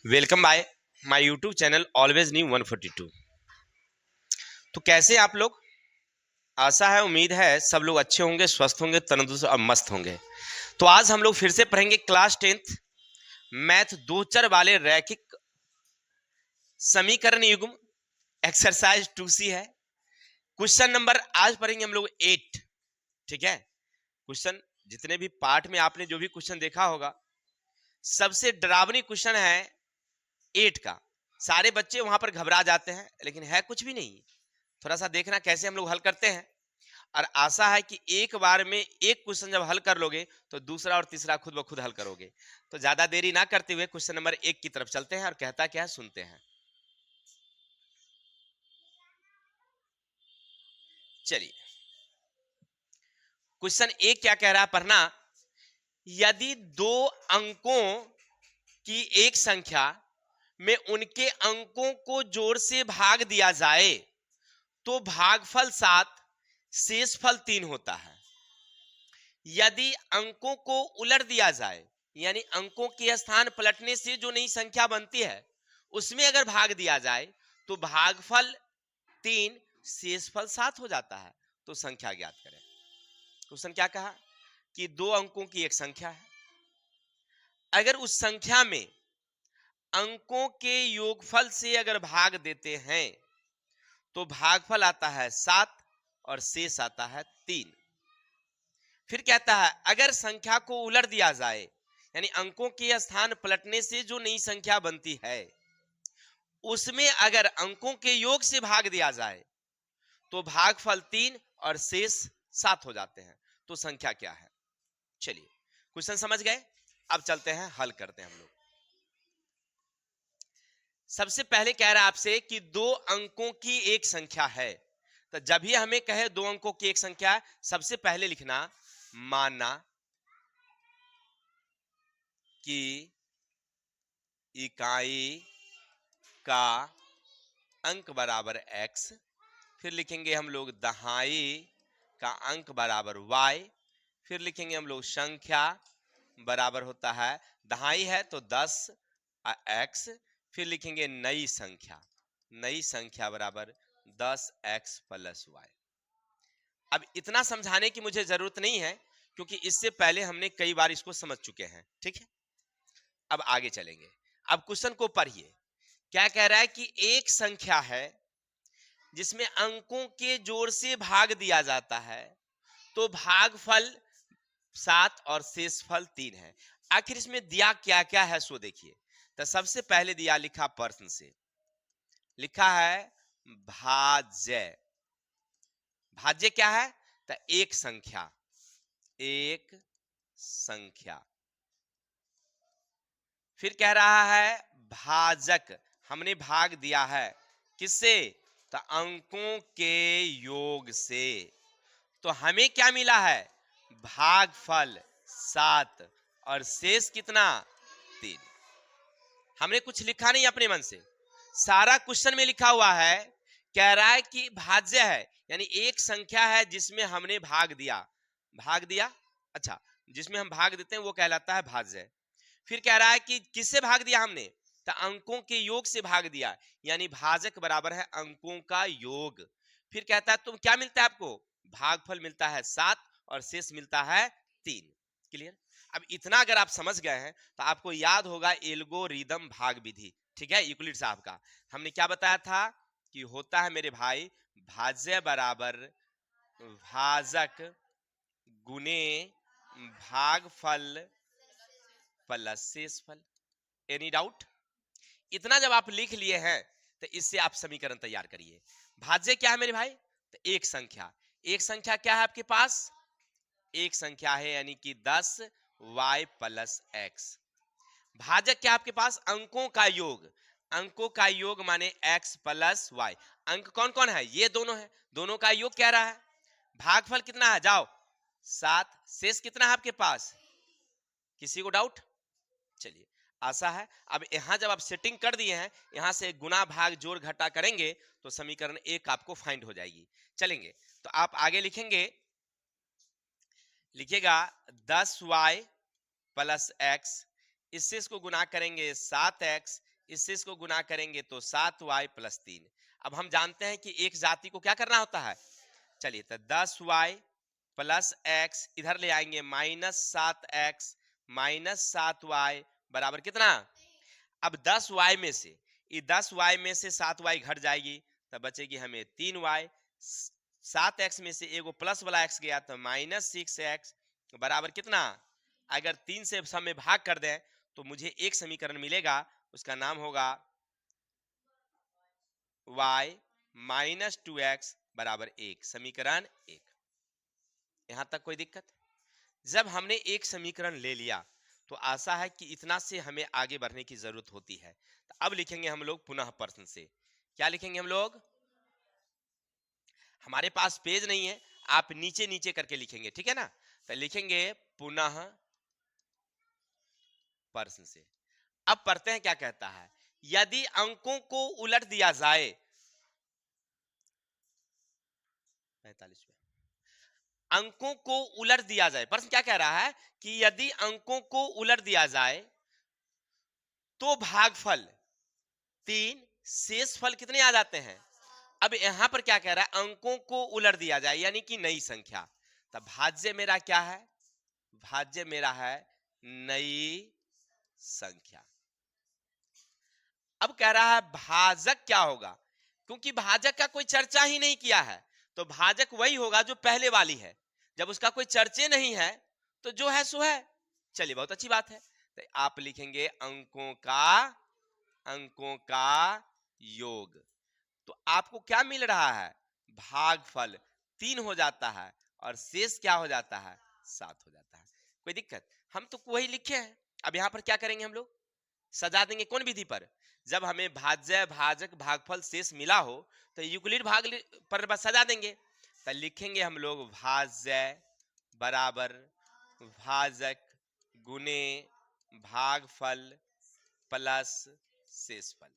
Welcome by my YouTube channel always new 142। तो कैसे आप लोग? आशा है, उम्मीद है सब लोग अच्छे होंगे, स्वस्थ होंगे, तंदुरुस्त और मस्त होंगे। तो आज हम लोग फिर से पढ़ेंगे क्लास 10th मैथ दो चर वाले रैखिक समीकरण युग्म एक्सरसाइज 2C है। क्वेश्चन नंबर आज पढ़ेंगे हम लोग 8। ठीक है, क्वेश्चन जितने भी पार्ट में आपने जो भी क्वेश्चन देखा होगा, सबसे डरावनी क्वेश्चन है 8 का। सारे बच्चे वहां पर घबरा जाते हैं, लेकिन है कुछ भी नहीं। थोड़ा सा देखना कैसे हम लोग हल करते हैं, और आशा है कि एक बार में एक क्वेश्चन जब हल कर लोगे तो दूसरा और तीसरा खुद ब खुद हल करोगे। तो ज्यादा देरी ना करते हुए क्वेश्चन नंबर 1 की तरफ चलते हैं और कहता क्या है सुनते हैं। चलिए, क्वेश्चन 1 क्या कह रहा है, पढ़ना। यदि दो अंकों की एक संख्या में उनके अंकों को जोड़ से भाग दिया जाए तो भागफल 7, शेषफल 3 होता है। यदि अंकों को उलट दिया जाए, यानी अंकों के स्थान पलटने से जो नई संख्या बनती है उसमें अगर भाग दिया जाए तो भागफल 3, शेषफल 7 हो जाता है। तो संख्या ज्ञात करें। क्वेश्चन क्या कहा कि दो अंकों की एक संख्या है, अगर उस संख्या में अंकों के योगफल से अगर भाग देते हैं तो भागफल आता है 7 और शेष आता है 3। फिर कहता है अगर संख्या को उलट दिया जाए, यानी अंकों के स्थान पलटने से जो नई संख्या बनती है उसमें अगर अंकों के योग से भाग दिया जाए तो भागफल 3 और शेष 7 हो जाते हैं। तो संख्या क्या है? चलिए, क्वेश्चन समझ गए। अब चलते हैं, हल करते हैं हम लोग। सबसे पहले कह रहा है आपसे कि दो अंकों की एक संख्या है। तो जब भी हमें कहे दो अंकों की एक संख्या है, सबसे पहले लिखना माना कि इकाई का अंक बराबर x, फिर लिखेंगे हम लोग दहाई का अंक बराबर y, फिर लिखेंगे हम लोग संख्या बराबर होता है, दहाई है तो 10 x, फिर लिखेंगे नई संख्या बराबर 10x प्लस y। अब इतना समझाने की मुझे जरूरत नहीं है, क्योंकि इससे पहले हमने कई बार इसको समझ चुके हैं। ठीक है, अब आगे चलेंगे। अब क्वेश्चन को पढ़िए। क्या कह रहा है कि एक संख्या है जिसमें अंकों के जोड़ से भाग दिया जाता है तो भागफल 7 और शेषफल 3 है। आखिर इसमें दिया क्या क्या है सो देखिए। तो सबसे पहले दिया लिखा प्रश्न से, लिखा है भाज्य। भाज्य क्या है? तो एक संख्या। फिर कह रहा है भाजक, हमने भाग दिया है किससे? तो अंकों के योग से। तो हमें क्या मिला है? भागफल 7 और शेष कितना? 3। हमने कुछ लिखा नहीं अपने मन से, सारा क्वेश्चन में लिखा हुआ है। कह रहा है कि भाज्य है, यानी एक संख्या है जिसमें हमने भाग दिया। अच्छा, जिसमें हम भाग देते हैं वो कहलाता है भाज्य। फिर कह रहा है कि किससे भाग दिया हमने? तो अंकों के योग से भाग दिया, यानी भाजक बराबर है अंकों का योग। फिर कहता है तुम क्या मिलता है आपको? भागफल मिलता है 7 और शेष मिलता है 3। क्लियर? अब इतना अगर आप समझ गए हैं तो आपको याद होगा एल्गोरिदम भाग विधि। ठीक है, यूक्लिड साहब का हमने क्या बताया था कि होता है मेरे भाई भाज्य बराबर भाजक गुने भागफल प्लस शेषफल। Any doubt? इतना जब आप लिख लिए हैं तो इससे आप समीकरण तैयार करिए। भाज्य क्या है मेरे भाई? तो एक संख्या क्या है आपके पास? एक संख्या है, यानी कि 10y प्लस x। भाजक क्या आपके पास? अंकों का योग माने x प्लस y। अंक कौन कौन है? ये दोनों है, दोनों का योग कह रहा है। भागफल कितना है? जाओ 7। शेष कितना है आपके पास? किसी को डाउट? चलिए, आशा है अब यहां जब आप सेटिंग कर दिए हैं, यहां से गुना भाग जोड़ घटा करेंगे तो समीकरण 1 आपको फाइंड हो जाएगी। चलेंगे, तो आप आगे लिखिएगा 10y प्लस x, इससे इसको गुना करेंगे 7x, इससे इसको गुना करेंगे तो 7y प्लस 3। अब हम जानते हैं कि एक जाति को क्या करना होता है। चलिए तो 10y प्लस x इधर ले आएंगे -7x -7y बराबर कितना। अब 10y में से 10y में से 7y घट जाएगी तब बचेगी हमें 3y। 7x में से एगो प्लस वाला x गया तो -6x बराबर कितना। अगर 3 से सब में भाग कर दें तो मुझे एक समीकरण मिलेगा, उसका नाम होगा y -2x बराबर 1, समीकरण 1। यहां तक कोई दिक्कत। जब हमने एक समीकरण ले लिया तो आशा है कि इतना से हमें आगे बढ़ने की जरूरत होती है। तो अब लिखेंगे हम लोग पुनः प्रश्न से। क्या लिखेंगे हम लोग। हमारे पास पेज नहीं है, आप नीचे नीचे करके लिखेंगे, ठीक है ना। तो लिखेंगे पुनः प्रश्न से। अब पढ़ते हैं क्या कहता है। यदि अंकों को उलट दिया जाए 45 में अंकों को उलट दिया जाए, प्रश्न क्या कह रहा है कि यदि अंकों को उलट दिया जाए तो भागफल 3 शेष फल कितने आ जाते हैं। अब यहां पर क्या कह रहा है, अंकों को उलट दिया जाए यानी कि नई संख्या। तब भाज्य मेरा क्या है, भाज्य मेरा है नई संख्या। अब कह रहा है भाजक क्या होगा, क्योंकि भाजक का कोई चर्चा ही नहीं किया है तो भाजक वही होगा जो पहले वाली है। जब उसका कोई चर्चे नहीं है तो जो है सो है। चलिए बहुत अच्छी बात है। तो आप लिखेंगे अंकों का योग। तो आपको क्या मिल रहा है, भागफल 3 हो जाता है और शेष क्या हो जाता है, 7 हो जाता है। कोई दिक्कत। हम तो वही लिखे हैं। अब यहां पर क्या करेंगे हम लोग, सजा देंगे कौन विधि पर। जब हमें भाज्य भाजक भागफल शेष मिला हो तो यूक्लिड पर बस सजा देंगे। तो लिखेंगे हम लोग भाज्य बराबर भाजक गुने भागफल प्लस शेषफल।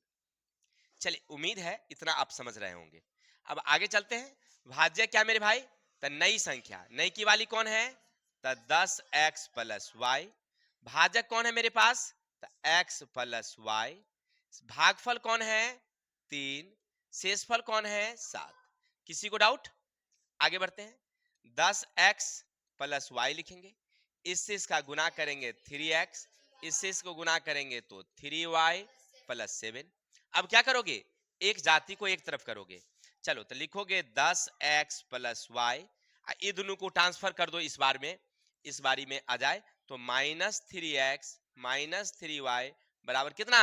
चलिए उम्मीद है इतना आप समझ रहे होंगे। अब आगे चलते हैं। भाज्य क्या मेरे भाई, तो नई संख्या, नई की वाली कौन है, तो 10x प्लस वाई। भाजक कौन है मेरे पास, तो x प्लस वाई। भागफल कौन है 3, शेषफल कौन है 7। किसी को डाउट। आगे बढ़ते हैं। 10x प्लस वाई लिखेंगे, इससे इसका गुना करेंगे 3x, इससे इसको गुना करेंगे तो 3y प्लस 7। अब क्या करोगे, एक जाति को एक तरफ करोगे। चलो तो लिखोगे 10x प्लस वाई, ये दोनों को ट्रांसफर कर दो इस बार में, इस बारी में आ जाए तो -3x -3y बराबर कितना।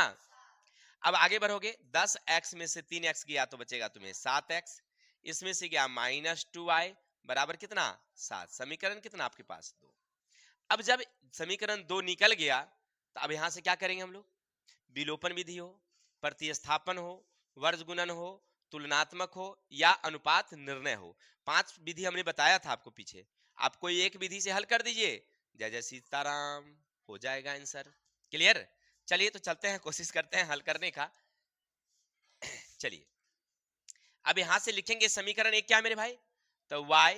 अब आगे बढ़ोगे, 10x में से 3x गया तो बचेगा तुम्हें 7x, इसमें से गया -2y बराबर कितना 7। समीकरण कितना आपके पास 2। अब जब समीकरण 2 निकल गया तो अब यहां से क्या करेंगे हम लोग, विलोपन विधि हो, प्रतिस्थापन हो, वर्ग गुणन हो, तुलनात्मक हो या अनुपात निर्णय हो। 5 विधि हमने बताया था आपको पीछे। आप कोई एक विधि से हल कर दीजिए, जय जय सीताराम, हो जाएगा आंसर। क्लियर। चलिए तो चलते हैं, कोशिश करते हैं हल करने का। चलिए अब यहां से लिखेंगे समीकरण 1 क्या है मेरे भाई, तो y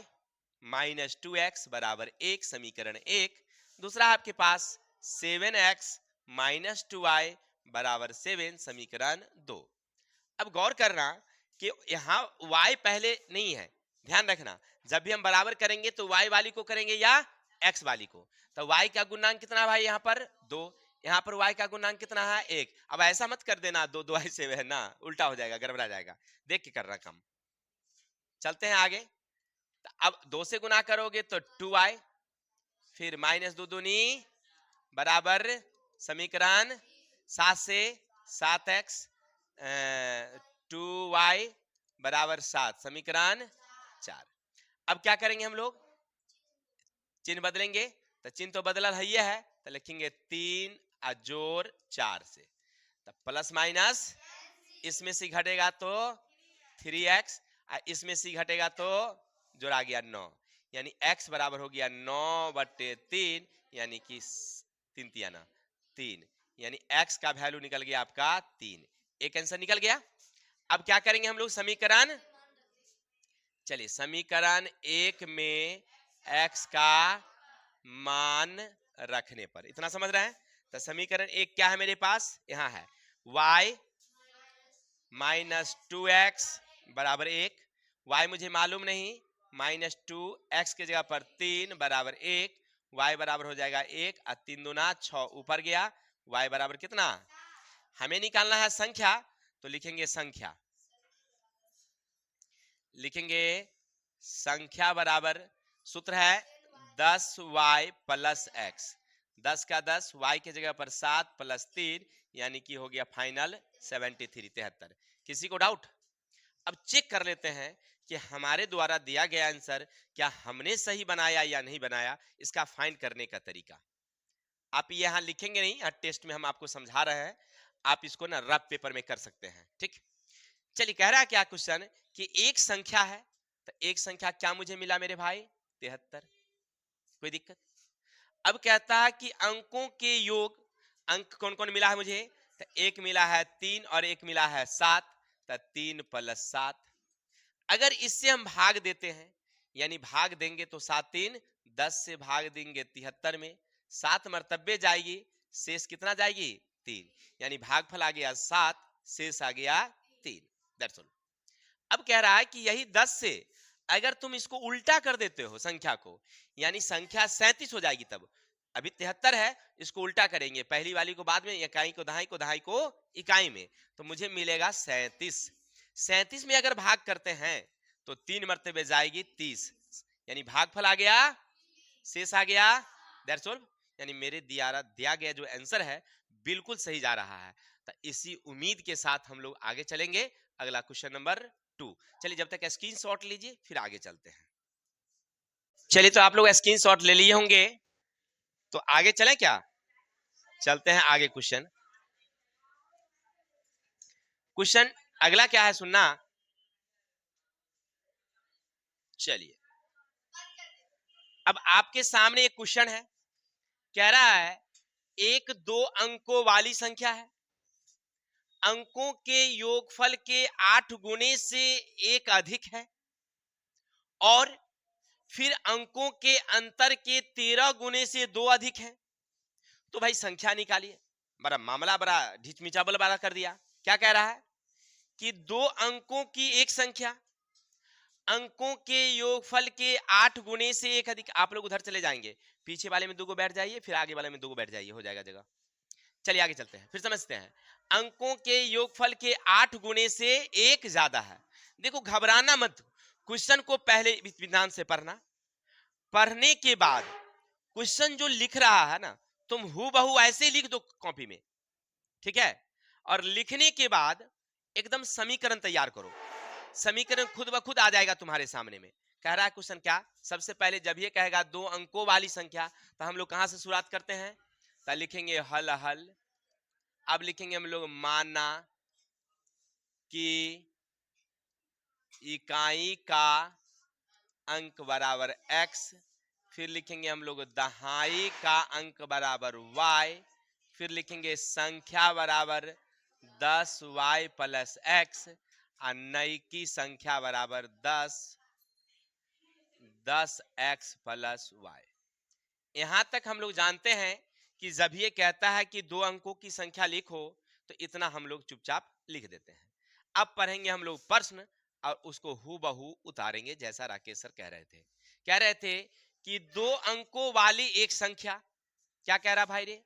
-2x बराबर 1, समीकरण 1। दूसरा आपके पास 7x -2y बराबर 7, समीकरण 2। अब गौर करना कि यहां y पहले नहीं है, ध्यान रखना। जब भी हम बराबर करेंगे तो y वाली को करेंगे या x वाली को। तो y का गुणांक कितना भाई, यहाँ पर 2, यहाँ पर y का गुणांक कितना है 1। अब ऐसा मत कर देना 2 2 ऐसे है ना, उल्टा हो जाएगा, गड़बड़ा जाएगा, देख के करना काम। चलते हैं आगे। तो अब 2 से गुना करोगे तो 2y, फिर -2 दूनी बराबर समीकरण 7 से 7x 2y बराबर 7, समीकरण 4। अब क्या करेंगे हम लोग, चिन्ह बदलेंगे। तो चिन्ह तो बदला है, ये है तो लिखेंगे 3 जोड़ 4 से, तो प्लस माइनस, इसमें से घटेगा तो 3x, इसमें से घटेगा तो जोड़ा गया 9, यानी x बराबर हो गया 9/3, यानी कि 3 तियाना 3, यानी x का वैल्यू निकल गया आपका 3। एक आंसर निकल गया। अब क्या करेंगे हम लोग, समीकरण, चलिए समीकरण 1 में x का मान रखने पर, इतना समझ रहे हैं। तो समीकरण 1 क्या है मेरे पास, यहां है y -2x बराबर 1, y मुझे मालूम नहीं, -2x के जगह पर 3 बराबर 1, y बराबर हो जाएगा 1 और 3 दूना 6 ऊपर गया, y बराबर कितना, हमें निकालना है संख्या, तो लिखेंगे संख्या, लिखेंगे संख्या बराबर, सूत्र है 10y प्लस x, 10 का 10, y के जगह पर 7 प्लस 3 यानी कि हो गया फाइनल 73। किसी को डाउट? अब चेक कर लेते हैं कि हमारे द्वारा दिया गया आंसर क्या हमने सही बनाया या नहीं बनाया, इसका फाइंड करने का तरीका आप यहां लिखेंगे नहीं, हर टेस्ट में हम आपको समझा रहे हैं, आप इसको ना रफ पेपर में कर सकते हैं। ठीक, चलिए कह रहा है क्या क्वेश्चन कि एक संख्या है, तो एक संख्या क्या मुझे मिला मेरे भाई, 73, कोई दिक्कत? अब कहता है कि अंकों के योग, अंक कौन कौन मिला है मुझे, तो एक मिला है 3 और एक मिला है 7, तो 3 + 7, अगर इससे हम भाग देते हैं, यानी भाग देंगे तो 7 3 10 से भाग देंगे 73 में, 7 मर्तबे जाएगी, शेष कितना जाएगी, 3, यानी भागफल आ गया 7, शेष आ गया 3, दैट्स ऑल। अब कह रहा है कि यही 10 से अगर तुम इसको उल्टा कर देते हो संख्या को, यानी संख्या 37 हो जाएगी, तब अभी 73 है, इसको उल्टा करेंगे, पहली वाली को बाद में, इकाई को दहाई को, दहाई को इकाई में, तो मुझे मिलेगा 37। 37 में अगर भाग करते हैं तो 3 मर्तबे जाएगी 30, यानी भागफल आ गया, शेष आ गया, दैट्स ऑल। यानी मेरे दिया गया जो आंसर है बिल्कुल सही जा रहा है। तो इसी उम्मीद के साथ हम लोग आगे चलेंगे, अगला क्वेश्चन नंबर 2। चलिए जब तक स्क्रीनशॉट लीजिए, फिर आगे चलते हैं। चलिए तो आप लोग स्क्रीनशॉट ले लिए होंगे, तो आगे चलें क्या, चलते हैं आगे। क्वेश्चन क्वेश्चन अगला क्या है सुनना, चलिए अब आपके सामने एक क्वेश्चन है, कह रहा है एक 2 अंकों वाली संख्या है, अंकों के योगफल के 8 गुने से एक अधिक है, और फिर अंकों के अंतर के 13 गुने से 2 अधिक है, तो भाई संख्या निकालिए। बड़ा मामला बड़ा ढिचमिचाबल वाला कर दिया। क्या कह रहा है कि 2 अंकों की एक संख्या, अंकों के योगफल के 8 गुने से एक अधिक, आप लोग उधर चले जाएंगे, पीछे वाले में 2 को बैठ जाइए, फिर आगे वाले में 2 को बैठ जाइए, हो जाएगा जगह। चलिए आगे चलते हैं, फिर समझते हैं। अंकों के योगफल के 8 गुने से एक ज्यादा है। देखो घबराना मत, क्वेश्चन को पहले विधान से पढ़ना, पढ़ने के बाद क्वेश्चन जो लिख रहा है ना, तुम हूबहू ऐसे लिख दो कॉपी में, ठीक है, और लिखने के बाद एकदम समीकरण तैयार करो, समीकरण खुद ब खुद आ जाएगा तुम्हारे सामने में। कह रहा है क्वेश्चन क्या, सबसे पहले जब ये कहेगा 2 अंकों वाली संख्या, तो हम लोग कहां से शुरुआत करते हैं, तो लिखेंगे हल हल। अब लिखेंगे हम लोग माना कि इकाई का अंक बराबर x, फिर लिखेंगे हम लोग दहाई का अंक बराबर y, फिर लिखेंगे संख्या बराबर 10y प्लस x, और नई की संख्या बराबर 10x प्लस y। यहां तक हम लोग जानते हैं कि जब ये कहता है कि 2 अंकों की संख्या लिखो, तो इतना हम लोग चुपचाप लिख देते हैं। अब पढ़ेंगे हम लोग प्रश्न, और उसको हूबहू उतारेंगे, जैसा राकेश सर कह रहे थे कि 2 अंकों वाली एक संख्या, क्या कह रहा भाई रे,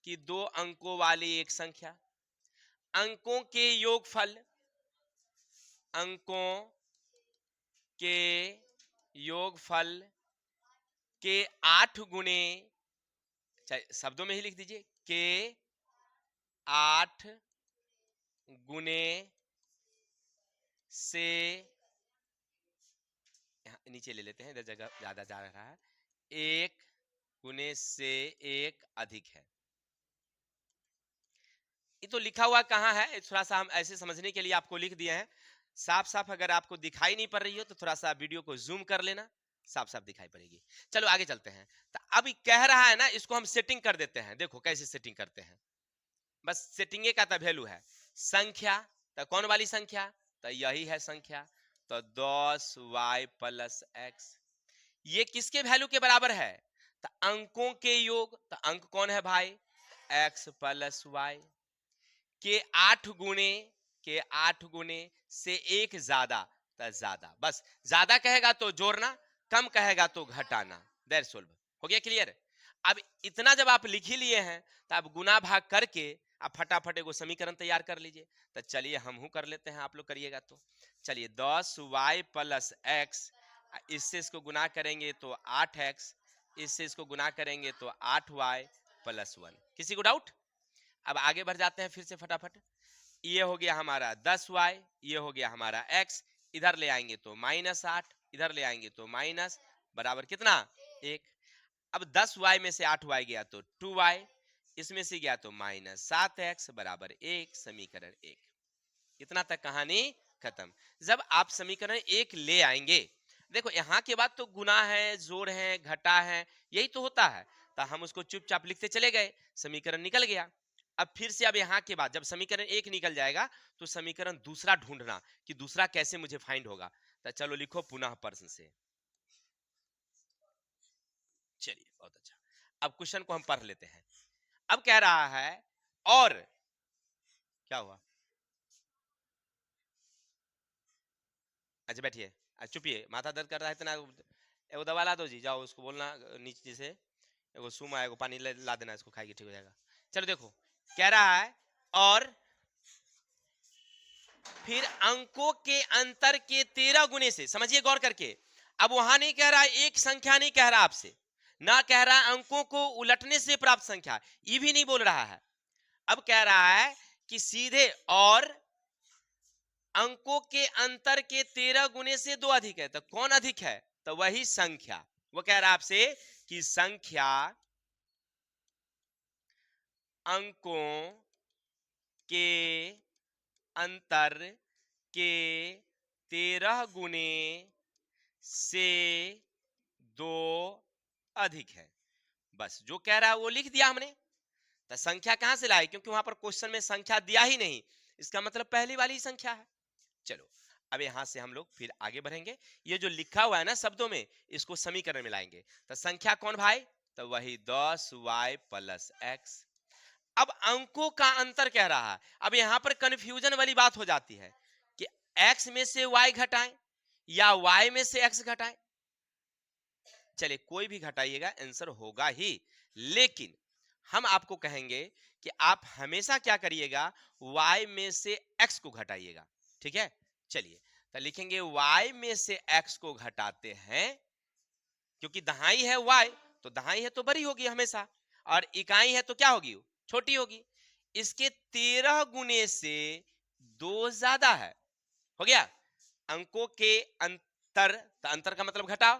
कि 2 अंकों वाली एक संख्या, अंकों के योगफल, अंकों के योगफल के 8 गुने, शब्दों में ही लिख दीजिए, के 8 गुने से, नीचे ले लेते हैं, इधर जगह ज्यादा जा रहा है, 1 गुने से एक अधिक है। ये तो लिखा हुआ कहाँ है, थोड़ा सा हम ऐसे समझने के लिए आपको लिख दिए हैं, साफ साफ अगर आपको दिखाई नहीं पड़ रही हो तो थोड़ा सा वीडियो को जूम कर लेना, साफ साफ दिखाई पड़ेगी। चलो आगे चलते हैं। तो अब कह रहा है ना, इसको हम सेटिंग कर देते हैं, देखो कैसे सेटिंग करते हैं, बस सेटिंग का तो वैल्यू है संख्या, तो कौन वाली संख्या, तो यही है संख्या, तो 10y प्लस x, ये किसके वैल्यू के बराबर है, तो अंकों के योग, तो अंक कौन है भाई, x प्लस y, के 8 गुने से एक ज्यादा तो ज्यादा, बस ज्यादा कहेगा तो जोड़ना, कम कहेगा तो घटाना। दैट सोल्व हो गया, क्लियर। अब इतना जब आप लिख ही लिए हैं तो आप गुना भाग करके आप फटाफट एगो समीकरण तैयार कर लीजिए। तो चलिए हम कर लेते हैं, आप लोग करिएगा तो। चलिए 10y प्लस एक्स, इससे इसको गुना करेंगे तो 8x, इससे इसको गुना करेंगे तो 8y प्लस 1। किसी को डाउट? अब आगे बढ़ जाते हैं फिर से फटाफट। ये हो गया हमारा 10y, ये हो गया हमारा x, इधर ले आएंगे तो -8, इधर ले आएंगे तो माइनस, बराबर कितना 1। अब 10y में से 8y गया तो 2y, इसमें से गया तो -7x बराबर 1, समीकरण 1। इतना तक कहानी खत्म। जब आप समीकरण 1 ले आएंगे, देखो यहाँ के बाद तो गुना है, जोड़ है, घटा है, यही तो होता है, तो हम उसको चुपचाप लिखते चले गए, समीकरण निकल गया। अब फिर से अब यहाँ के बाद जब समीकरण 1 निकल जाएगा तो समीकरण दूसरा ढूंढना कि दूसरा कैसे मुझे फाइंड होगा। तो चलो लिखो पुनः प्रश्न से। चलिए बहुत अच्छा, अब क्वेश्चन को हम पढ़ लेते हैं। अब कह रहा है, और क्या हुआ? अच्छा बैठिए, चुपिए, माथा दर्द कर रहा है इतना, एगो दवा ला दो जी, जाओ उसको बोलना नीचे से एगो सुमा एगो पानी ला देना, इसको खाएगी ठीक हो जाएगा। चलो देखो, कह रहा है और फिर अंकों के अंतर के 13 गुने से, समझिए गौर करके। अब वहां नहीं कह रहा है, एक संख्या नहीं कह रहा आपसे, ना कह रहा है अंकों को उलटने से प्राप्त संख्या, ये भी नहीं बोल रहा है। अब कह रहा है कि सीधे और अंकों के अंतर के 13 गुने से 2 अधिक है। तो कौन अधिक है? तो वही संख्या। वो कह रहा है आपसे कि संख्या अंकों के अंतर के 13 गुने से 2 अधिक है। बस जो कह रहा है वो लिख दिया हमने। तो संख्या कहां से लाए? क्योंकि वहां पर क्वेश्चन में संख्या दिया ही नहीं, इसका मतलब पहली वाली संख्या है। चलो अब यहां से हम लोग फिर आगे बढ़ेंगे। ये जो लिखा हुआ है ना शब्दों में, इसको समीकरण में लाएंगे। तो संख्या कौन भाई? तो वही 10y प्लस एक्स। अब अंकों का अंतर कह रहा है। अब यहां पर कंफ्यूजन वाली बात हो जाती है कि x में से y घटाएं या y में से x घटाएं। चलिए कोई भी घटाइएगा आंसर होगा ही, लेकिन हम आपको कहेंगे कि आप हमेशा क्या करिएगा, y में से x को घटाइएगा। ठीक है, चलिए तो लिखेंगे y में से x को घटाते हैं, क्योंकि दहाई है y, तो दहाई है तो बड़ी होगी हमेशा, और इकाई है तो क्या होगी, छोटी होगी। इसके 13 गुने से 2 ज्यादा है, हो गया। अंकों के अंतर, तो अंतर का मतलब घटाओ,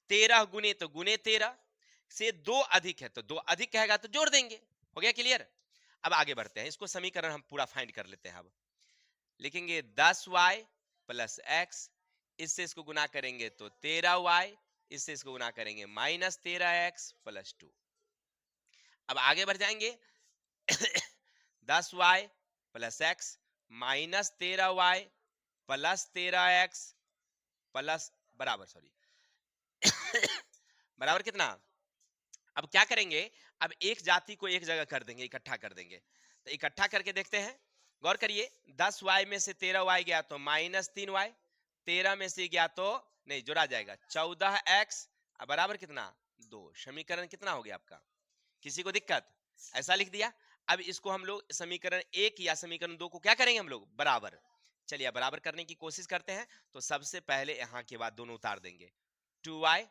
13 गुने तो गुने 13 से 2 अधिक है, तो 2 अधिक कहेगा तो जोड़ देंगे। हो गया क्लियर? अब आगे बढ़ते हैं, इसको समीकरण हम पूरा फाइंड कर लेते हैं। अब लिखेंगे 10y प्लस एक्स, इससे इसको गुना करेंगे तो 13y, इससे इसको गुना करेंगे -13x प्लस 2। अब आगे बढ़ जाएंगे 10y plus x minus 13y plus 13x plus बराबर, सॉरी बराबर कितना? अब क्या करेंगे, अब एक जाति को एक जगह कर देंगे, इकट्ठा कर देंगे। तो इकट्ठा करके देखते हैं, गौर करिए। 10y में से 13y गया तो -3y, 13 में से गया तो नहीं, जोड़ा जाएगा 14x बराबर कितना 2। समीकरण कितना हो गया आपका? किसी को दिक्कत? ऐसा लिख दिया। अब इसको हम लोग समीकरण 1 या समीकरण 2 को क्या करेंगे हम लोग, बराबर। चलिए बराबर करने की कोशिश करते हैं। तो सबसे पहले यहां के बाद दोनों उतार देंगे, 2y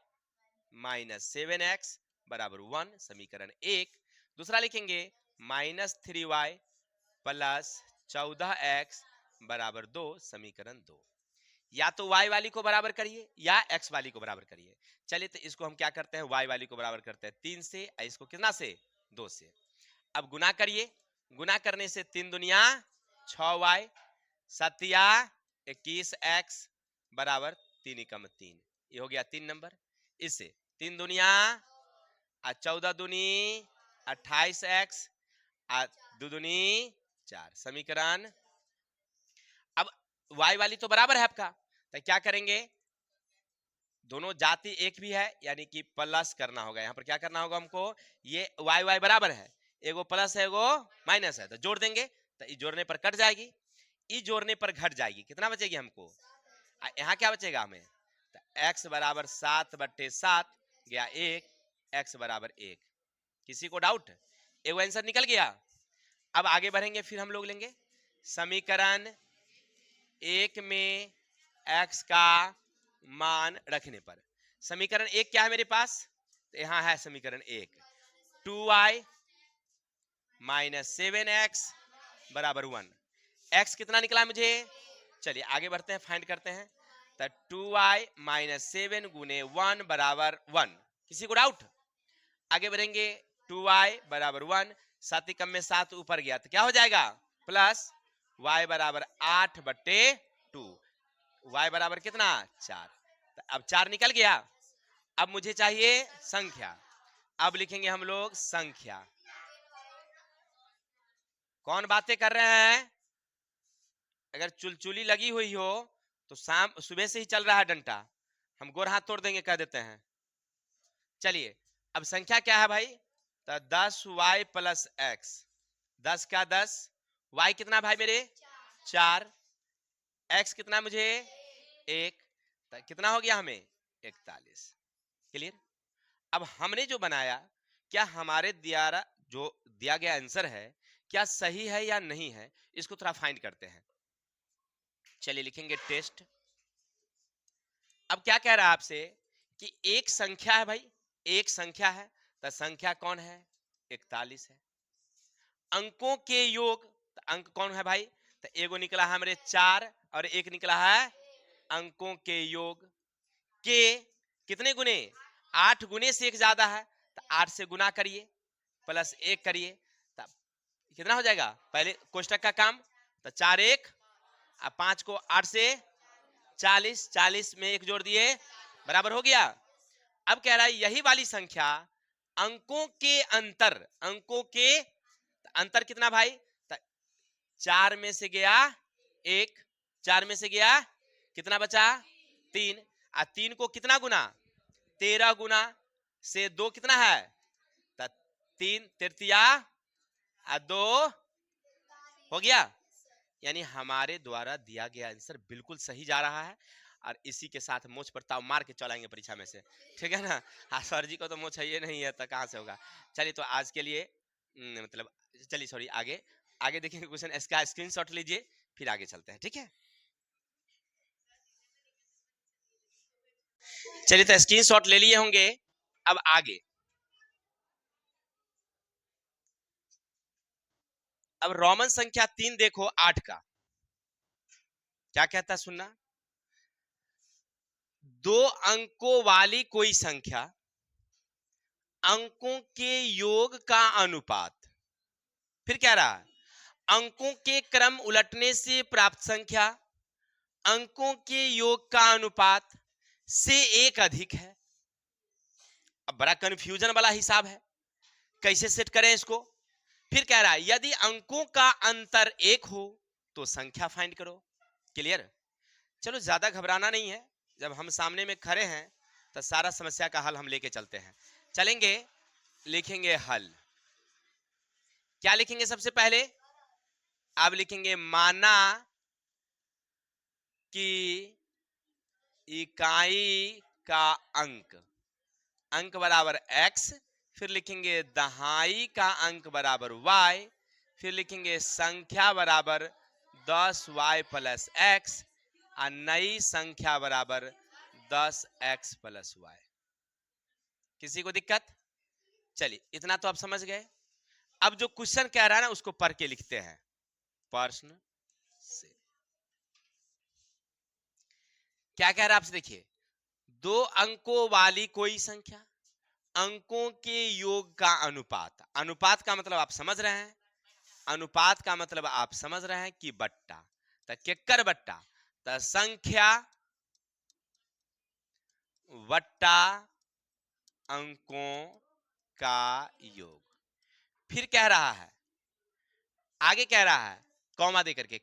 -7x बराबर 1, समीकरण 1। दूसरा लिखेंगे -3y प्लस 14x बराबर 2, समीकरण 2। या तो y वाली को बराबर करिए या x वाली को बराबर करिए। चलिए तो इसको हम क्या करते हैं, y वाली को बराबर करते हैं 3 से, इसको कितना से 2 से। अब गुना करिए, गुना करने से 3 दुनिया 6y, 7 21x बराबर 3 एकम 3, ये हो गया 3 नंबर। इससे 3 दुनिया 14 दूनी 28x, 2 दूनी 4, समीकरण। अब y वाली तो बराबर है आपका, तो क्या करेंगे, दोनों जाति एक भी है, यानी कि प्लस करना होगा। यहां पर क्या करना होगा हमको, ये y y बराबर है, एगो प्लस है एगो माइनस है, तो जोड़ देंगे। तो ई जोड़ने पर कट जाएगी, ई जोड़ने पर घट जाएगी, कितना बचेगी हमको, यहाँ क्या बचेगा हमें, तो x बराबर 7/7 गया 1, x बराबर 1। किसी को डाउट, एक आंसर निकल गया। अब आगे बढ़ेंगे, फिर हम लोग लेंगे समीकरण 1 में x का मान रखने पर। समीकरण 1 क्या है मेरे पास, तो यहां है समीकरण 1, 2y माइनस 7x बराबर 1। x कितना निकला मुझे, चलिए आगे बढ़ते हैं, फाइंड करते हैं। तो 2y माइनस 7 गुने 1 बराबर 1। किसी को डाउट, आगे बढ़ेंगे। 2y बराबर 1, 7 कम में 7 ऊपर गया तो क्या हो जाएगा, प्लस y बराबर 8/2, y बराबर कितना 4। तो अब 4 निकल गया। अब मुझे चाहिए संख्या, अब लिखेंगे हम लोग संख्या। कौन बातें कर रहे हैं, अगर चुलचुली लगी हुई हो तो शाम सुबह से ही चल रहा है डंडा, हम गोर हाथ तोड़ देंगे, कह देते हैं। चलिए अब संख्या क्या है भाई, तो 10y प्लस x, 10 का 10, y कितना भाई मेरे 4, x कितना मुझे 1, तो कितना हो गया हमें 41। क्लियर। अब हमने जो बनाया, क्या हमारे द्वारा जो दिया गया आंसर है क्या सही है या नहीं है, इसको थोड़ा फाइंड करते हैं। चलिए लिखेंगे टेस्ट। अब क्या कह रहा है आपसे कि एक संख्या है भाई, एक संख्या है, तो संख्या कौन है 41 है। अंकों के योग, तो अंक कौन है भाई, तो एगो निकला है हमारे 4 और एक निकला है अंकों के योग के कितने गुने, 8 गुने से एक ज्यादा है, तो 8 से गुना करिए प्लस 1 करिए, तब कितना हो जाएगा, पहले कोष्टक का काम, तो 4 1, अब 5 को 8 से 40, 40 में 1 जोड़ दिए बराबर हो गया। अब कह रहा है यही वाली संख्या अंकों के अंतर, अंकों के अंतर कितना भाई, 4 में से गया 1, 4 में से गया कितना बचा 3, और 3 को कितना गुना 13 गुना से 2 कितना है, 3 तृतीया 2 हो गया। यानी हमारे द्वारा दिया गया आंसर बिल्कुल सही जा रहा है, और इसी के साथ मोछ पर ताव मार के चलाएंगे परीक्षा में से, ठीक है ना। हाँ सर जी को तो मोछ ये नहीं है तो कहाँ से होगा। चलिए तो आज के लिए मतलब चलिए सॉरी आगे आगे देखेंगे क्वेश्चन, इसका स्क्रीनशॉट लीजिए फिर आगे चलते हैं, ठीक है। चलिए तो स्क्रीनशॉट ले लिए होंगे। अब आगे, अब रोमन संख्या 3 देखो 8 का क्या कहता है सुनना। 2 अंकों वाली कोई संख्या अंकों के योग का अनुपात, फिर क्या रहा, अंकों के क्रम उलटने से प्राप्त संख्या अंकों के योग का अनुपात से 1 अधिक है। अब बड़ा कंफ्यूजन वाला हिसाब है, कैसे सेट करें इसको। फिर कह रहा है यदि अंकों का अंतर 1 हो तो संख्या फाइंड करो। क्लियर। चलो ज्यादा घबराना नहीं है, जब हम सामने में खड़े हैं तो सारा समस्या का हल हम लेके चलते हैं। चलेंगे, लिखेंगे हल। क्या लिखेंगे सबसे पहले, आप लिखेंगे माना कि इकाई का अंक, अंक बराबर x, फिर लिखेंगे दहाई का अंक बराबर y, फिर लिखेंगे संख्या बराबर 10y प्लस x, और नई संख्या बराबर 10x प्लस y। किसी को दिक्कत, चलिए इतना तो आप समझ गए। अब जो क्वेश्चन कह रहा है ना उसको पढ़ के लिखते हैं। प्रश्न से क्या कह रहा है आपसे, देखिए 2 अंकों वाली कोई संख्या अंकों के योग का अनुपात, अनुपात का मतलब आप समझ रहे हैं, अनुपात का मतलब आप समझ रहे हैं कि बट्टा, तो केकर बट्टा, तो संख्या वट्टा अंकों का योग। फिर कह रहा है, आगे कह रहा है कॉमा देकर के,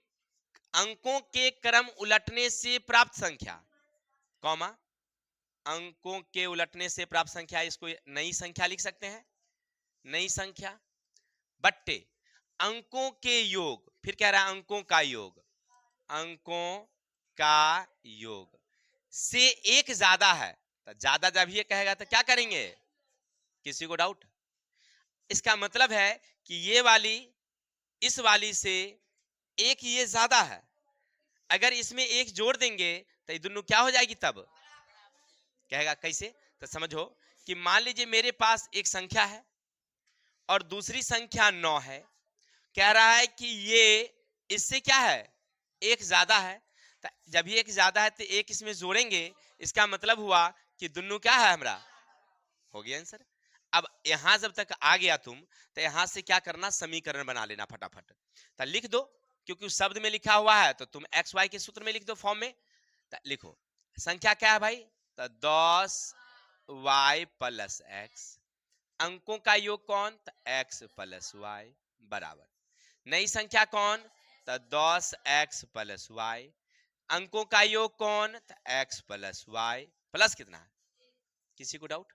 अंकों के क्रम उलटने से प्राप्त संख्या, कॉमा अंकों के उलटने से प्राप्त संख्या, इसको नई संख्या लिख सकते हैं, नई संख्या बट्टे अंकों के योग, फिर कह रहा है अंकों का योग, अंकों का योग से एक ज्यादा है। तो ज्यादा जब ये कहेगा तो क्या करेंगे, किसी को डाउट? इसका मतलब है कि ये वाली इस वाली से एक ये ज्यादा है, अगर इसमें एक जोड़ देंगे तो ये दोनों क्या हो जाएगी, तब कहेगा कैसे? तो समझो कि मान लीजिए मेरे पास एक संख्या है और दूसरी संख्या 9 है, कह रहा है कि ये इससे क्या है, एक ज्यादा है। तो जब ये एक ज्यादा है तो एक इसमें जोड़ेंगे, इसका मतलब हुआ कि दोनों क्या है हमारा, हो गया आंसर। अब यहां जब तक आ गया तुम, तो यहां से क्या करना, समीकरण बना लेना फटाफट। तो लिख दो, क्योंकि उस शब्द में लिखा हुआ है तो तुम एक्स वाई के सूत्र में लिख दो फॉर्म में। तो लिखो संख्या क्या है भाई, तो 10y+x, अंकों का योग कौन, तो x+y बराबर नई संख्या कौन, तो 10x+y, अंकों का योग कौन, तो x+y प्लस कितना है, किसी को डाउट?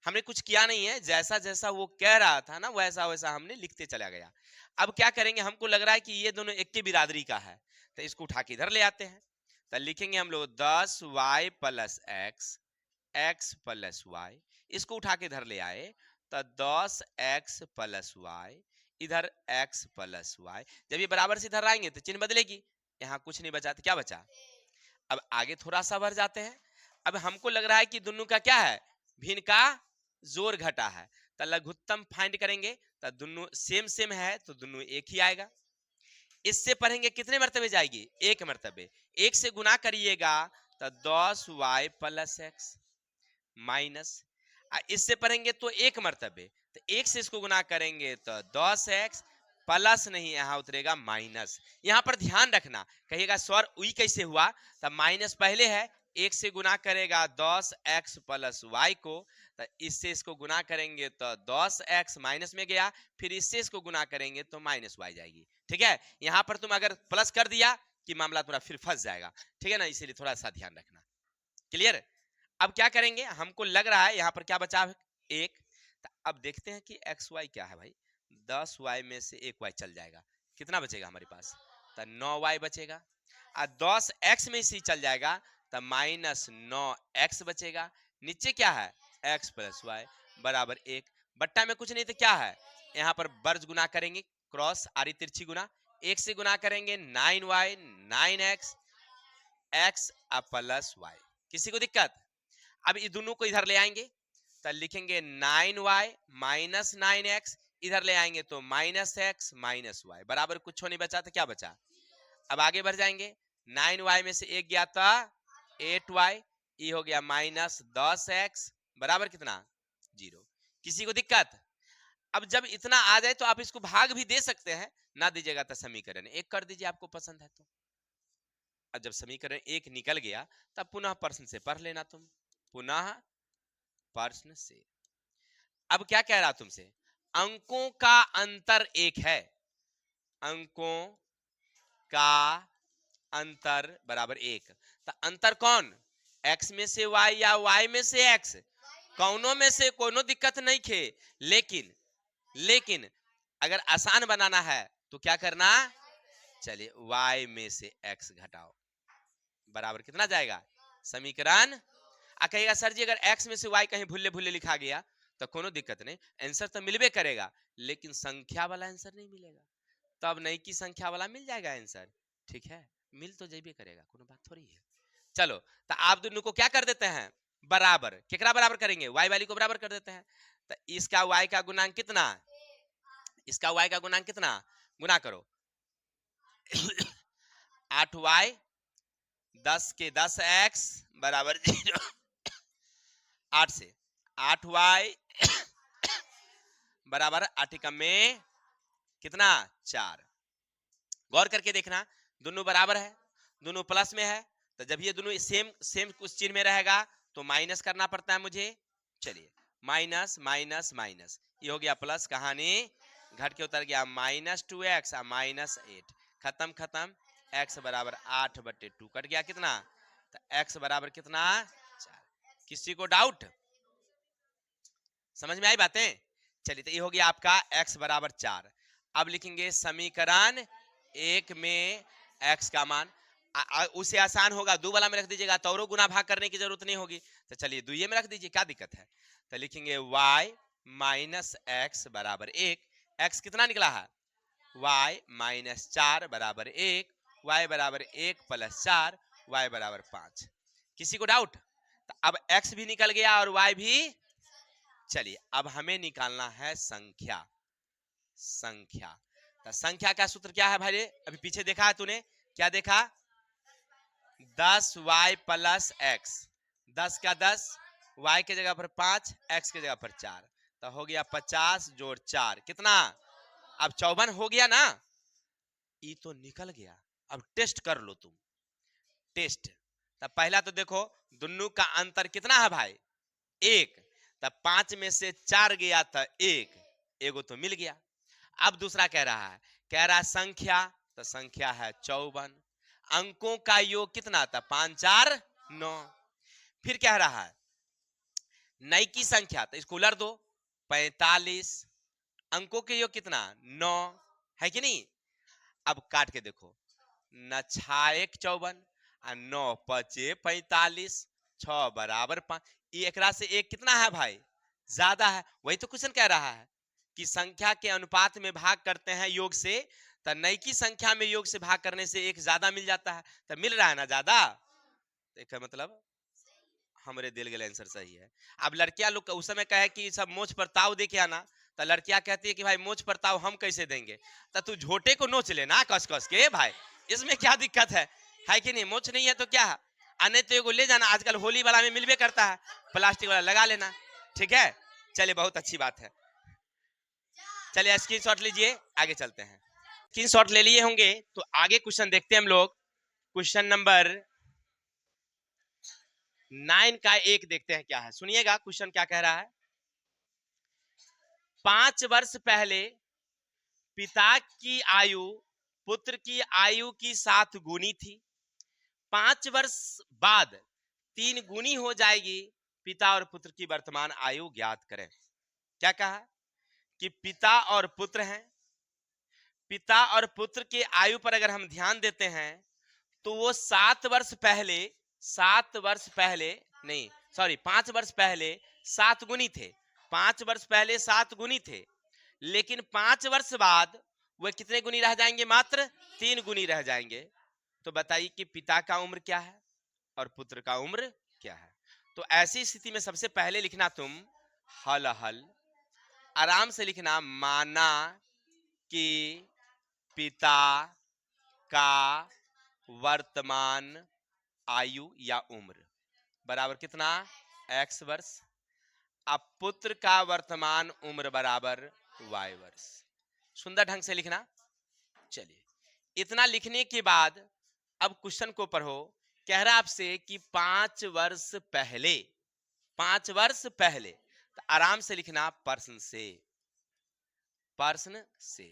हमने कुछ किया नहीं है, जैसा जैसा वो कह रहा था ना वैसा वैसा हमने लिखते चला गया। अब क्या करेंगे, हमको लग रहा है कि ये दोनों एक के बिरादरी का है, तो इसको उठा के इधर ले आते हैं। तो लिखेंगे हम लोग 10y+x, x+y, इसको उठा के इधर ले आए तो 10x+y, इधर x+y। जब ये बराबर से इधर आएंगे तो चिन्ह बदलेगी, यहाँ कुछ नहीं बचा तो क्या बचा। अब आगे थोड़ा सा बढ़ जाते हैं। अब हमको लग रहा है कि दोनों का क्या है, भिन्न का जोर घटा है, तो लघुत्तम फाइंड करेंगे तो दोनों सेम सेम है तो दोनों एक ही आएगा। इससे पढ़ेंगे कितने मर्तबे जाएगी, एक मर्तबे, एक से गुना करिएगा तो 10y+x माइनस, इससे पढ़ेंगे तो एक मर्तबे, तो एक से इसको गुना करेंगे तो 10x प्लस नहीं यहाँ उतरेगा माइनस। यहाँ पर ध्यान रखना, कहिएगा स्वर उई कैसे हुआ, तो माइनस पहले है, एक से गुना करेगा 10x+y को, तो इससे इसको गुना करेंगे तो 10x माइनस में गया, फिर इससे इसको गुना करेंगे तो -y जाएगी। ठीक है, यहाँ पर तुम अगर प्लस कर दिया कि मामला थोड़ा फिर फंस जाएगा, ठीक है ना, इसीलिए थोड़ा सा ध्यान रखना। क्लियर? अब क्या करेंगे, हमको लग रहा है यहाँ पर क्या बचा, एक। तो अब देखते हैं कि एक्स वाई क्या है भाई, 10y में से एक y चल जाएगा, कितना बचेगा हमारे पास, तो 9y बचेगा। और 10x में से चल जाएगा तो -9x बचेगा। नीचे क्या है, x+y बराबर 1, बट्टा में कुछ नहीं तो क्या है, यहाँ पर वर्ज गुना करेंगे, क्रॉस आरी तिरछी गुना, एक से गुना करेंगे 9y 9x x+y, किसी को दिक्कत? अब ये दोनों को इधर ले आएंगे तो लिखेंगे 9y - 9x, इधर ले आएंगे तो -x - y बराबर कुछ नहीं बचा तो क्या बचा। अब आगे बढ़ जाएंगे, 9y में से एक गया था 8y, ये हो गया -10x बराबर कितना, 0, किसी को दिक्कत? अब जब इतना आ जाए तो आप इसको भाग भी दे सकते हैं, ना दीजिएगा तो समीकरण एक कर दीजिए, आपको पसंद है तो। अब जब समीकरण एक निकल गया तब पुनः प्रश्न से पढ़ लेना तुम, पुनः प्रश्न से। अब क्या कह रहा तुमसे, अंकों का अंतर एक है, अंकों का अंतर बराबर एक, तो अंतर कौन, x में से y या y में से x, कौनों में से कोनो दिक्कत नहीं खे, लेकिन अगर आसान बनाना है तो क्या करना, चलिए y में से x घटाओ, बराबर कितना जाएगा, समीकरण। कहेगा सर जी अगर x में से y कहीं भूले भूले लिखा गया तो कोनो दिक्कत नहीं, आंसर तो मिलबे करेगा, लेकिन संख्या वाला आंसर नहीं मिलेगा, तब नहीं की संख्या वाला मिल जाएगा आंसर। ठीक है, मिल तो जाइए करेगा, कोनो बात थोड़ी है। चलो तो आप दोनों को क्या कर देते हैं, बराबर, केकरा बराबर करेंगे, y वाली को बराबर कर देते हैं। तो इसका y का गुणांक कितना, इसका y का गुणांक कितना, गुना करो 8y 10 के 10x बराबर 0, 8 से 8y बराबर 8 में कितना 4। गौर करके देखना, दोनों बराबर है, दोनों प्लस में है, तो जब ये दोनों सेम सेम कुछ चिन्ह में रहेगा तो माइनस करना पड़ता है मुझे। चलिए माइनस माइनस माइनस, ये हो गया प्लस, कहानी घट के उतर गया -2x -8, खत्म खत्म, x बराबर 8/2 कट गया कितना, तो x बराबर कितना 4। किसी को डाउट, समझ में आई बातें? चलिए तो ये हो गया आपका x बराबर 4। अब लिखेंगे समीकरण 1 में x का मान उसे आसान होगा, 2 वाला में रख दीजिएगा तो और गुना भाग करने की जरूरत नहीं होगी। तो चलिए 2 में रख दीजिए, क्या दिक्कत है। तो लिखेंगे y माइनस एक्स बराबर 1। x कितना निकला है, y माइनस 4 बराबर 1, y बराबर 1 प्लस 4, y बराबर 5। किसी को डाउट? तो अब x भी निकल गया और y भी। चलिए अब हमें निकालना है संख्या। संख्या तो संख्या का सूत्र क्या है भाई? अभी पीछे देखा है तूने, क्या देखा? 10y प्लस एक्स, 10 का 10, y के जगह पर 5, x के जगह पर 4, तो हो गया 50 जोड़ 4 कितना? अब 54 हो गया ना, ये तो निकल गया। अब टेस्ट कर लो तुम, टेस्ट। तब पहला तो देखो दोनों का अंतर कितना है भाई? 1। तब 5 में से 4 गया था 1, एगो तो मिल गया। अब दूसरा कह रहा है, संख्या, तो संख्या है 54, अंकों का योग कितना था? 5 4 9। फिर कह रहा है नई की संख्या, तो इसको उलट दो, 45, अंकों के योग कितना? 9 है कि नहीं? अब काट के देखो, न 6 1 54 और 9 5 45, 6 बराबर 5। ये एकरा से एक कितना है भाई? ज्यादा है। वही तो क्वेश्चन कह रहा है कि संख्या के अनुपात में भाग करते हैं योग से, तो नई की संख्या में योग से भाग करने से एक ज्यादा मिल जाता है, तो मिल रहा है ना ज्यादा। देखा मतलब हमारे दिल के आंसर सही है। अब लड़कियां लोग उस समय कहे कि सब मोछ पर ताव दे के आना, तो लड़कियां कहती है कि भाई मोछ पर ताव हम कैसे देंगे? तो तू झोटे को नोच लेना कस कस के भाई, इसमें क्या दिक्कत है कि नहीं? मोछ नहीं है तो क्या है, आने तो एगो ले जाना, आजकल होली वाला में मिलवे करता है, प्लास्टिक वाला लगा लेना, ठीक है। चलिए बहुत अच्छी बात है। चलिए स्क्रीनशॉट लीजिए, आगे चलते हैं। स्क्रीनशॉट ले लिए होंगे तो आगे क्वेश्चन देखते हैं हम लोग। क्वेश्चन नंबर 9 का एक देखते हैं क्या है, सुनिएगा क्वेश्चन क्या कह रहा है। 5 वर्ष पहले पिता की आयु पुत्र की आयु की 7 गुनी थी, 5 वर्ष बाद 3 गुनी हो जाएगी, पिता और पुत्र की वर्तमान आयु ज्ञात करें। क्या कहा कि पिता और पुत्र हैं, पिता और पुत्र के आयु पर अगर हम ध्यान देते हैं तो वो 7 वर्ष पहले, 7 वर्ष पहले नहीं सॉरी 5 वर्ष पहले 7 गुनी थे, 5 वर्ष पहले 7 गुनी थे, लेकिन 5 वर्ष बाद वह कितने गुनी रह जाएंगे? मात्र 3 गुनी रह जाएंगे। तो बताइए कि पिता का उम्र क्या है और पुत्र का उम्र क्या है? तो ऐसी स्थिति में सबसे पहले लिखना तुम हल हल, आराम से लिखना, माना कि पिता का वर्तमान आयु या उम्र बराबर कितना? x वर्ष। अब पुत्र का वर्तमान उम्र बराबर y वर्ष। सुंदर ढंग से लिखना। चलिए इतना लिखने के बाद अब क्वेश्चन को पढ़ो। कह रहा आपसे कि 5 वर्ष पहले, 5 वर्ष पहले, तो आराम से लिखना प्रश्न से, प्रश्न से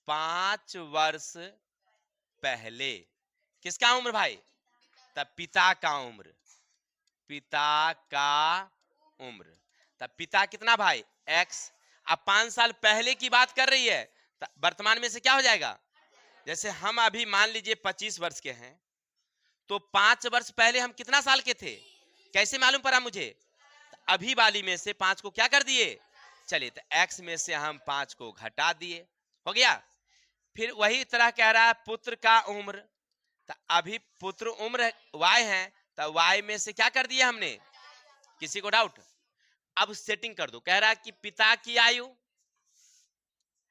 5 वर्ष पहले किसका उम्र भाई? तब पिता का उम्र, पिता का उम्र। तब पिता कितना भाई? x। अब 5 साल पहले की बात कर रही है, वर्तमान में से क्या हो जाएगा? जैसे हम अभी मान लीजिए 25 वर्ष के हैं, तो 5 वर्ष पहले हम कितना साल के थे? कैसे मालूम पड़ा मुझे? अभी वाली में से 5 को क्या कर दिए? चलिए तो x में से हम 5 को घटा दिए, हो गया। फिर वही तरह कह रहा है पुत्र का उम्र, तो अभी पुत्र उम्र y है, तो y में से क्या कर दिया हमने? किसी को डाउट? अब सेटिंग कर दो। कह रहा है कि पिता की आयु,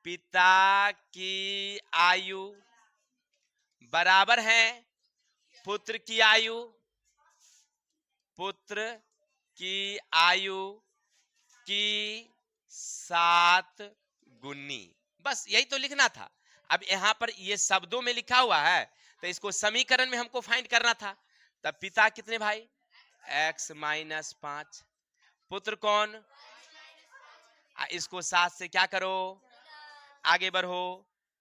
पिता की आयु बराबर है पुत्र की आयु, पुत्र की आयु की 7 गुनी। बस यही तो लिखना था। अब यहां पर ये शब्दों में लिखा हुआ है, तो इसको समीकरण में हमको फाइंड करना था। तब पिता कितने भाई? x माइनस 5, पुत्र कौन? इसको 7 से क्या करो? आगे बढ़ो,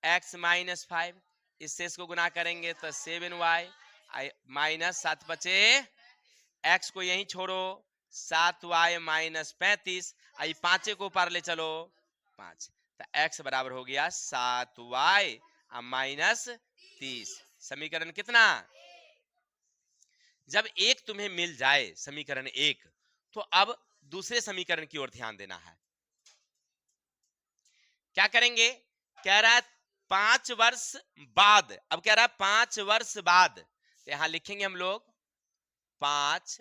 x माइनस 5, इससे इसको गुना करेंगे तो 7y माइनस 7 बचे, x को यहीं छोड़ो, 7y माइनस 35, आई 5 को ऊपर ले चलो 5, तो x बराबर हो गया 7y अब -30। समीकरण कितना? जब एक तुम्हें मिल जाए समीकरण एक, तो अब दूसरे समीकरण की ओर ध्यान देना है। क्या करेंगे? कह रहा है 5 वर्ष बाद, अब कह रहा है 5 वर्ष बाद, तो यहां लिखेंगे हम लोग 5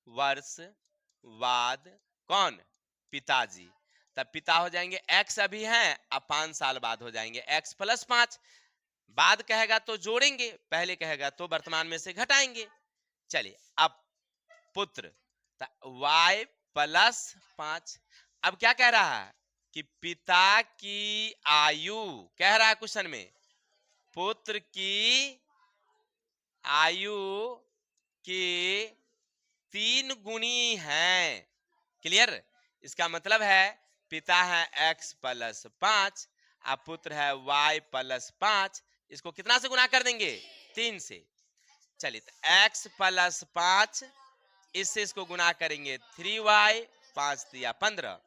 वर्ष बाद कौन? पिताजी। तब पिता हो जाएंगे x अभी हैं, अब 5 साल बाद हो जाएंगे x + 5। बाद कहेगा तो जोड़ेंगे, पहले कहेगा तो वर्तमान में से घटाएंगे। चलिए अब पुत्र y + 5। अब क्या कह रहा है कि पिता की आयु, कह रहा है क्वेश्चन में, पुत्र की आयु की 3 गुनी है। क्लियर? इसका मतलब है पिता है x + 5, अब पुत्र है y + 5। इसको कितना से गुना कर देंगे? 3 से। चलिए तो x + 5, इससे इसको गुना करेंगे 3y, 5 दिया 15।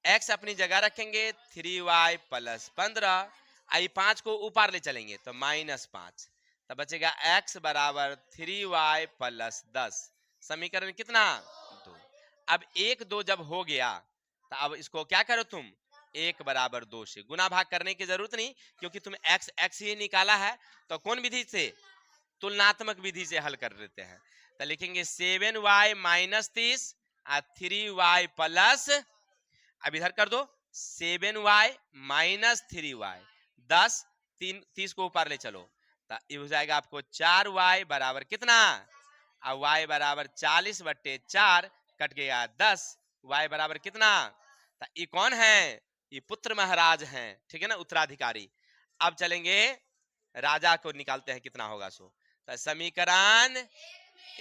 x अपनी जगह रखेंगे, 3y + 15। आई 5 को ऊपर ले चलेंगे तो -5, तब बचेगा x = 3y + 10। समीकरण कितना? 2। अब 1 2 जब हो गया तो अब इसको क्या करो तुम? 1 = 2 से गुना भाग करने की जरूरत नहीं, क्योंकि तुम x ही निकाला है, तो कौन विधि से? तुलनात्मक विधि से हल कर लेते हैं। तो लिखेंगे 7y - 30 और 3y +, अब इधर कर दो 7y - 3y, 10, 30 को ऊपर ले चलो तो ये हो जाएगा आपको 4y बराबर कितना? और y बराबर 40/4, कट गया 10। y बराबर कितना? तो ये कौन है? ये पुत्र महाराज हैं, ठीक है ना, उत्तराधिकारी। अब चलेंगे राजा को निकालते हैं कितना होगा सो। तो समीकरण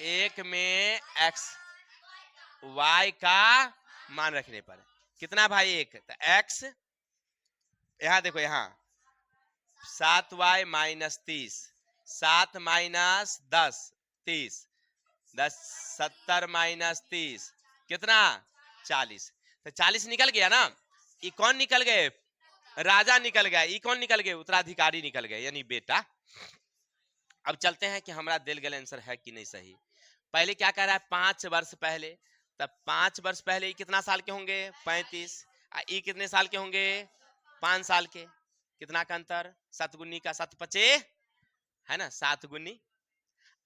एक में x y का मान रखने पर कितना भाई? 1। तो x, यहां देखो, यहां 7y - 30, 7 - 10 30, 10 70 - 30 कितना? 40। तो 40 निकल गया ना। ये कौन निकल गए? राजा निकल गया। ये कौन निकल गए? उत्तराधिकारी निकल गए, यानी बेटा। अब चलते हैं कि हमारा दिल गल आंसर है कि नहीं सही। पहले क्या कह रहा है? 5 वर्ष पहले। तब 5 वर्ष पहले ये कितना साल के होंगे? 35। ये कितने साल के होंगे? 5 साल के। कितना का अंतर? 7 गुनी का 7 पचे, है ना, 7 गुनी।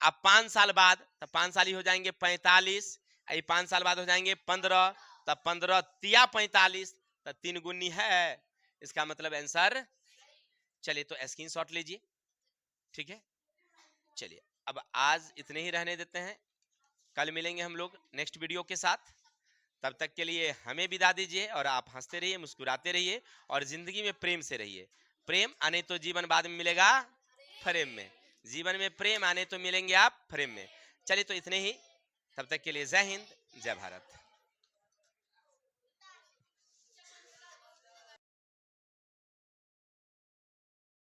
अब 5 साल बाद, तब 5 साल ही हो जाएंगे 45। 5 साल बाद हो जाएंगे 15, तब 15 तिया 45, तब 3 गुनी है। इसका मतलब आंसर। चलिए तो स्क्रीनशॉट लीजिए, ठीक है। चलिए अब आज इतने ही रहने देते हैं, कल मिलेंगे हम लोग नेक्स्ट वीडियो के साथ। तब तक के लिए हमें विदा दीजिए, और आप हंसते रहिए, मुस्कुराते रहिए, और जिंदगी में प्रेम से रहिए। प्रेम आने तो जीवन बाद में मिलेगा फ्रेम में, जीवन में प्रेम आने तो मिलेंगे आप फ्रेम में। चलिए तो इतने ही, तब तक के लिए जय हिंद, जय भारत।